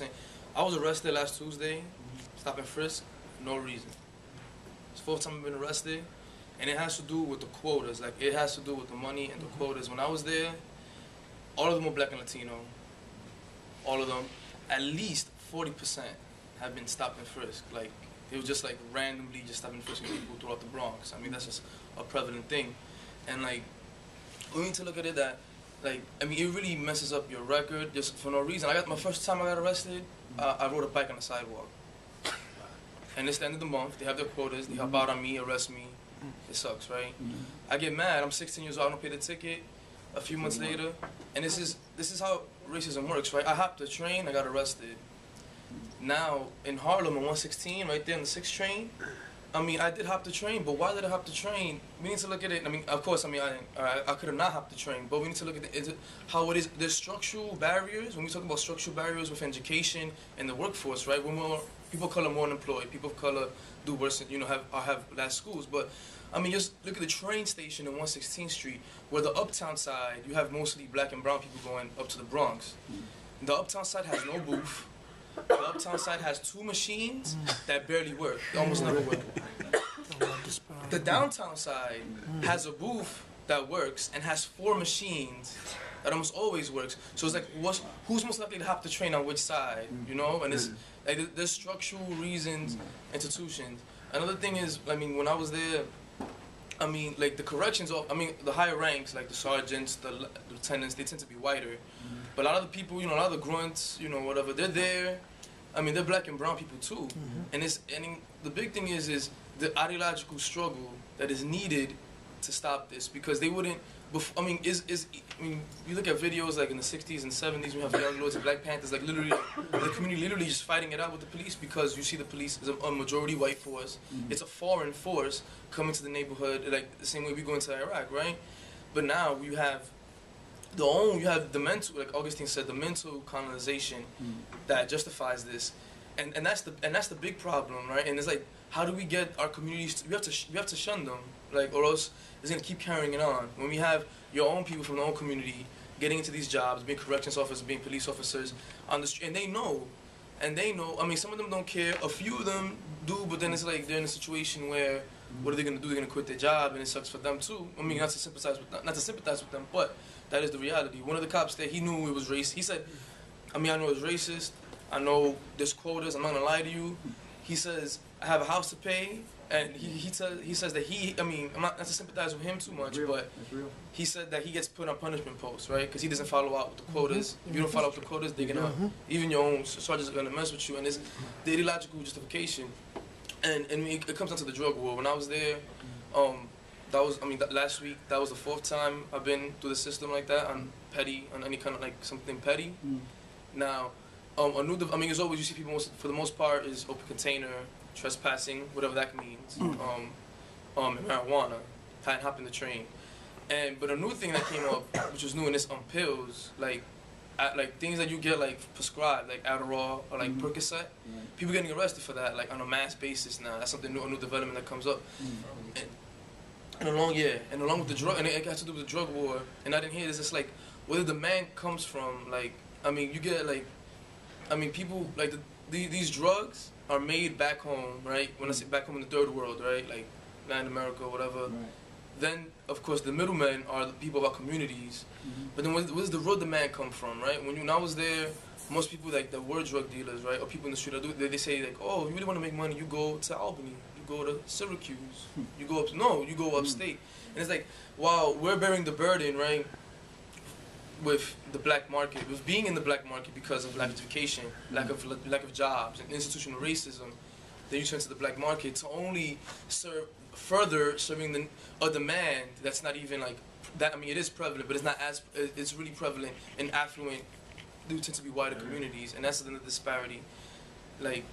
100%. I was arrested last Tuesday, stopping Frisk, no reason. It's the 4th time I've been arrested, and it has to do with the quotas. Like, it has to do with the money and the quotas. When I was there, all of them were black and Latino. All of them. At least 40% have been stopped and frisked. Like, it was just like randomly just stopping and frisking people throughout the Bronx. I mean, that's just a prevalent thing. And like, we need to look at it that, like, I mean, it really messes up your record just for no reason. My first time I got arrested, I rode a bike on the sidewalk. And it's the end of the month, they have their quotas, they hop out on me, arrest me. It sucks, right? I get mad, I'm 16 years old, I don't pay the ticket. A few months later, and this is how racism works, right? I hopped the train, I got arrested. Now, in Harlem, on 116, right there on the 6th train, I mean, I did hop the train, but why did I hop the train? We need to look at it. I mean, of course, I mean, I could have not hopped the train, but we need to look at how it is. There's structural barriers. When we talk about structural barriers with education and the workforce, right? When people of color more unemployed, people of color do worse, you know, have less schools. But I mean, just look at the train station on 116th Street, where the uptown side, you have mostly black and brown people going up to the Bronx. The uptown side has no booth. The uptown side has 2 machines that barely work. They almost never work. The downtown side has a booth that works and has 4 machines that almost always works. So it's like, who's most likely to hop the train on which side, you know? And it's like, there's structural reasons, institutions. Another thing is, I mean, when I was there, I mean, like the corrections, I mean, the higher ranks, like the sergeants, the lieutenants, they tend to be whiter. But a lot of the people, you know, a lot of the grunts, you know, whatever, they're there. I mean, they're black and brown people too. And the big thing is the ideological struggle that is needed to stop this, because they wouldn't. I mean, you look at videos like in the 60s and 70s, we have young lords and Black Panthers, like literally, the community literally just fighting it out with the police, because you see the police is a majority white force. It's a foreign force coming to the neighborhood, like the same way we go into Iraq, right? But now you have the mental, like Augustine said, the mental colonization that justifies this, and that's the big problem, right? And it's like, how do we get our communities? We have to shun them, like, or else it's gonna keep carrying it on. When we have your own people from the own community getting into these jobs, being corrections officers, being police officers on the street, and they know. I mean, some of them don't care. A few of them do, but then it's like they're in a situation where, what are they gonna do? They're gonna quit their job, and it sucks for them too. I mean, not to sympathize with them, but that is the reality. One of the cops there, he knew it was racist. He said, I mean, I know it's racist. I know there's quotas. I'm not gonna lie to you. He says, I have a house to pay, and he says that I mean, I'm not to sympathize with him too much, but he said that he gets put on punishment posts, right? Because he doesn't follow out with the quotas. If you don't follow up with the quotas, they're gonna, even your own sergeants are gonna mess with you, and it's the ideological justification. And it comes down to the drug war. When I was there, last week, that was the 4th time I've been through the system like that, on any kind of like something petty. Now, it's always, you see people, for the most part, is open container, trespassing, whatever that means, and marijuana, hopping the train. But a new thing that came up, which was new, in this pills, like things that you get like prescribed, like Adderall or like Percocet, people getting arrested for that, like on a mass basis now. That's something new, a new development that comes up. And along with the drug, and it has to do with the drug war. And I didn't hear this. It's like where the demand comes from. Like, I mean, you get like, I mean, people like these drugs are made back home, right? When I say back home in the third world, right? Like Latin America or whatever. Then, of course, the middlemen are the people of our communities. But then where does the real demand come from, right? When I was there, most people, like, that were drug dealers, right? Or people in the street, they say, like, oh, you really want to make money, you go to Albany, you go to Syracuse, you go upstate. And it's like, wow, we're bearing the burden, right, with the black market, with being in the black market because of lack of education, lack of jobs, and institutional racism. Then you turn to the black market to only serving a demand that's not even like that. I mean, it is prevalent, but it's not as, it's really prevalent in affluent, do tend to be wider communities, and that's the disparity. Like,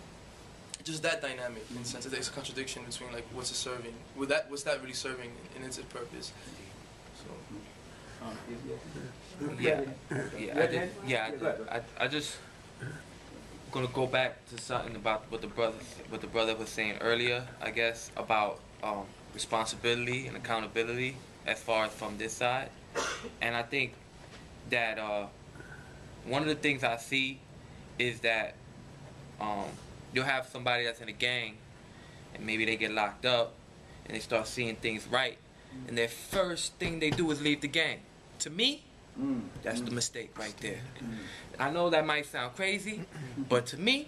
just that dynamic, in the sense that there's a contradiction between like what's it serving, what's that really serving in its purpose. So. I just gonna go back to something about what the brother was saying earlier, I guess, about responsibility and accountability as far as from this side. And I think that one of the things I see is that you'll have somebody that's in a gang, and maybe they get locked up, and they start seeing things right, and their first thing they do is leave the gang. To me, that's the mistake right there. I know that might sound crazy, but to me,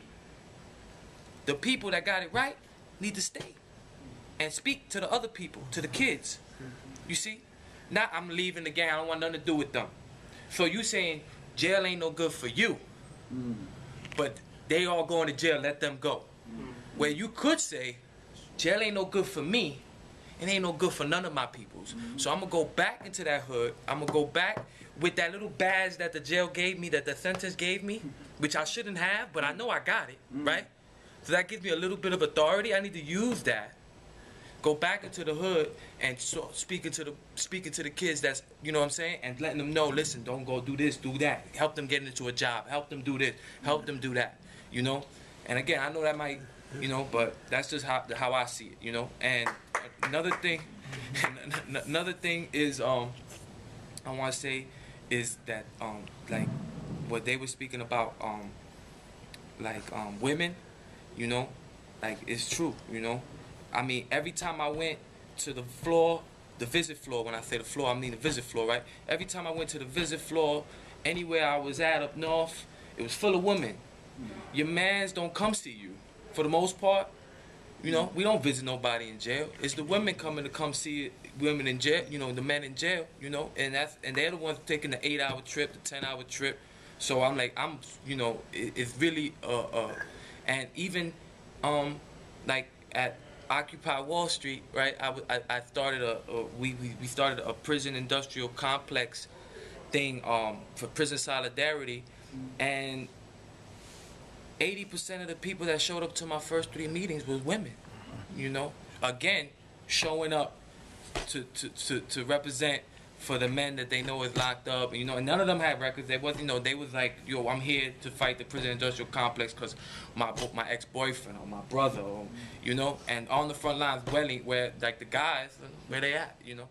the people that got it right need to stay and speak to the other people, to the kids. You see? Not I'm leaving the gang, I don't want nothing to do with them. So you saying jail ain't no good for you, but they all going to jail, let them go. Where you could say, jail ain't no good for me, it ain't no good for none of my peoples. So I'm going to go back into that hood, I'm going to go back with that little badge that the jail gave me, that the sentence gave me, which I shouldn't have, but I know I got it, right? So that gives me a little bit of authority. I need to use that. Go back into the hood and speaking to the kids that's, you know what I'm saying, and letting them know, listen, don't go do this, do that. Help them get into a job. Help them do this. Help them do that. You know. And again, I know that might, you know, but that's just how I see it. You know. And another thing is I want to say is that like what they were speaking about women, you know, like it's true, you know. I mean, every time I went to the floor, the visit floor, when I say the floor, I mean the visit floor, right? Every time I went to the visit floor, anywhere I was at up north, it was full of women. Your mans don't come see you, for the most part. You know, we don't visit nobody in jail. It's the women coming to come see women in jail, you know, the men in jail, you know, and they're the ones taking the 8-hour trip, the 10-hour trip. So I'm like, you know, it's really, and even, like at Occupy Wall Street, right? I started we started a prison industrial complex thing for prison solidarity, and 80% of the people that showed up to my first 3 meetings was women. You know, again, showing up to represent for the men that they know is locked up, you know, and none of them had records. They wasn't, you know, they was like, yo, I'm here to fight the prison industrial complex because my ex-boyfriend or my brother, or, you know, and on the front lines, where like the guys, where they at, you know.